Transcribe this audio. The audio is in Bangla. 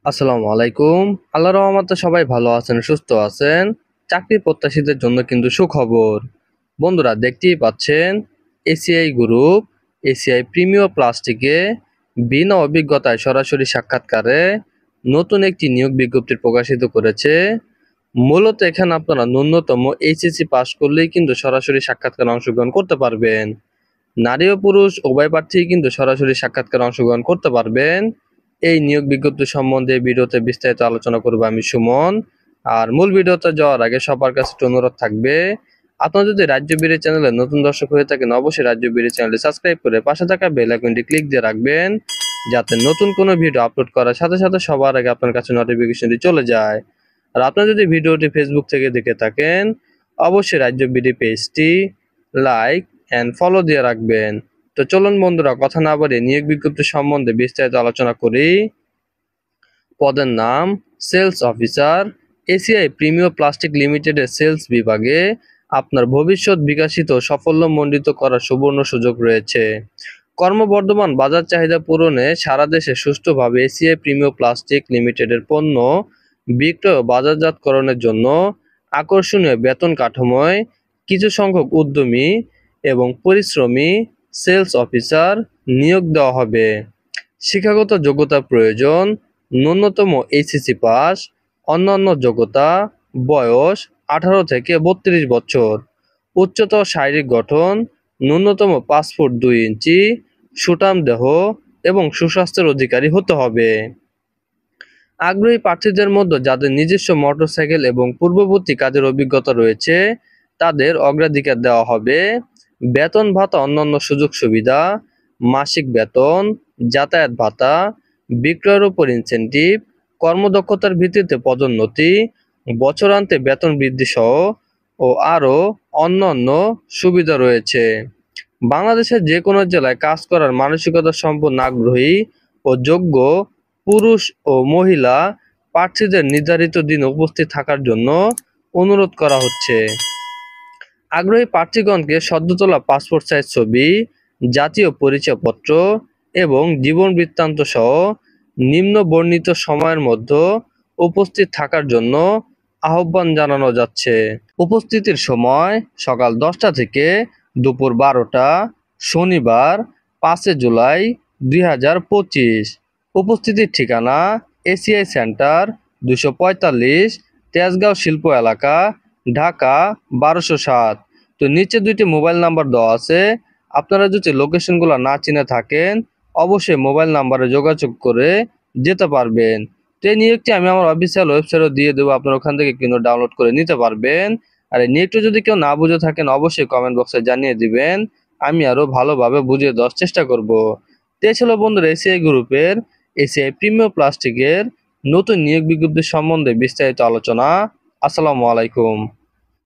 আসসালামু আলাইকুম। আল্লাহর রহমতে সবাই ভালো আছেন, সুস্থ আছেন। চাকরি প্রত্যাশীদের জন্য কিন্তু সুখবর। বন্ধুরা, দেখতেই পাচ্ছেন এসিআই গ্রুপ এসিআই প্রিমিয়ার প্লাস্টিকে বিনা অভিজ্ঞতায় সরাসরি সাক্ষাৎকারে নতুন একটি নিয়োগ বিজ্ঞপ্তি প্রকাশিত করেছে। মূলত এখানে আপনারা ন্যূনতম এইচএসসি পাস করলেই কিন্তু সরাসরি সাক্ষাৎকারে অংশগ্রহণ করতে পারবেন। নারী ও পুরুষ উভয় প্রার্থী কিন্তু সরাসরি সাক্ষাৎকারে অংশগ্রহণ করতে পারবেন। এই নিয়োগ বিজ্ঞপ্তি সম্বন্ধে ভিডিওতে বিস্তারিত আলোচনা করবো আমি সুমন। আর মূল ভিডিওতে যাওয়ার আগে সবার কাছে একটু অনুরোধ থাকবে, আপনারা যদি রাজ্য বিড়ি চ্যানেলে নতুন দর্শক হয়ে থাকেন অবশ্যই রাজ্য বিড়ি চ্যানেলটি সাবস্ক্রাইব করে পাশে থাকা বেল আইকনটি ক্লিক দিয়ে রাখবেন, যাতে নতুন কোনো ভিডিও আপলোড করার সাথে সাথে সবার আগে আপনার কাছে নোটিফিকেশনটি চলে যায়। আর আপনারা যদি ভিডিওটি ফেসবুক থেকে দেখে থাকেন অবশ্যই রাজ্য বিডি পেজটি লাইক অ্যান্ড ফলো দিয়ে রাখবেন। তো চলুন বন্ধুরা, কথা না বাড়িয়ে নিয়োগ বিজ্ঞপ্তি সম্বন্ধে বিস্তারিত আলোচনা করি। পদের নাম sales officer. ACI premier plastic লিমিটেডের সেলস বিভাগে আপনার ভবিষ্যৎ বিকাশিত সাফল্যমণ্ডিত করার সুবর্ণ সুযোগ রয়েছে। ক্রমবর্ধমান বাজার চাহিদা পূরণে সারা দেশে সুষ্ঠুভাবে এসিআই প্রিমিয়ার প্লাস্টিক লিমিটেডের পণ্য বিক্রয় ও বাজারজাতকরণের জন্য আকর্ষণীয় বেতন কাঠামোয় কিছু সংখ্যক উদ্যমী এবং পরিশ্রমী সেলস অফিসার নিয়োগ দেওয়া হবে। শিক্ষাগত যোগ্যতা প্রয়োজন: ন্যূনতম এইচএসসি পাস, অন্যান্য যোগ্যতা, বয়স 18 থেকে 32 বছর, উচ্চতর শারীরিক গঠন ন্যূনতম 5 ফুট 2 ইঞ্চি, সুঠাম দেহ এবং সুস্বাস্থ্যের অধিকারী হতে হবে। আগ্রহী প্রার্থীদের মধ্যে যাদের নিজস্ব মোটরসাইকেল এবং পূর্ববর্তী কাজের অভিজ্ঞতা রয়েছে তাদের অগ্রাধিকার দেওয়া হবে। বেতন ভাতা, অন্যান্য সুযোগ সুবিধা: মাসিক বেতন, যাতায়াত ভাতা, বিক্রয়ের উপর ইনসেনটিভ, কর্মদক্ষতার ভিত্তিতে পদোন্নতি, বছরান্তে বেতন বৃদ্ধি সহ ও আরও অন্যান্য সুবিধা রয়েছে। বাংলাদেশের যে কোনো জেলায় কাজ করার মানসিকতা সম্পন্ন আগ্রহী ও যোগ্য পুরুষ ও মহিলা প্রার্থীদের নির্ধারিত দিন উপস্থিত থাকার জন্য অনুরোধ করা হচ্ছে। আগ্রহী প্রার্থীগণকে সদ্য তোলা পাসপোর্ট সাইজ ছবি, জাতীয় পরিচয়পত্র এবং জীবন বৃত্তান্ত সহ নিম্ন বর্ণিত সময়ের মধ্যে উপস্থিত থাকার জন্য আহ্বান জানানো যাচ্ছে। উপস্থিতির সময় সকাল 10টা থেকে দুপুর 12টা, শনিবার 5 জুলাই 2025। উপস্থিতির ঠিকানা এসিআই সেন্টার 245, তেজগাঁও শিল্প এলাকা, ঢাকা 1207। তো নিচে দুইটি মোবাইল নাম্বার দেওয়া আছে, আপনারা যদি লোকেশনগুলো না চিনে থাকেন অবশ্যই মোবাইল নাম্বারে যোগাযোগ করে যেতে পারবেন। তো এই নিয়োগটি আমি আমার অফিসিয়াল ওয়েবসাইটও দিয়ে দেবো, আপনারা ওখান থেকে কিন্তু ডাউনলোড করে নিতে পারবেন। আর এই নিয়োগটি যদি কেউ না বুঝে থাকেন অবশ্যই কমেন্ট বক্সে জানিয়ে দিবেন, আমি আরও ভালোভাবে বুঝিয়ে দেওয়ার চেষ্টা করব। তো এই ছিল বন্ধুরা এসিআই গ্রুপের এসিআই প্রিমিয়ার প্লাস্টিকের নতুন নিয়োগ বিজ্ঞপ্তি সম্বন্ধে বিস্তারিত আলোচনা। আসসালামু আলাইকুম।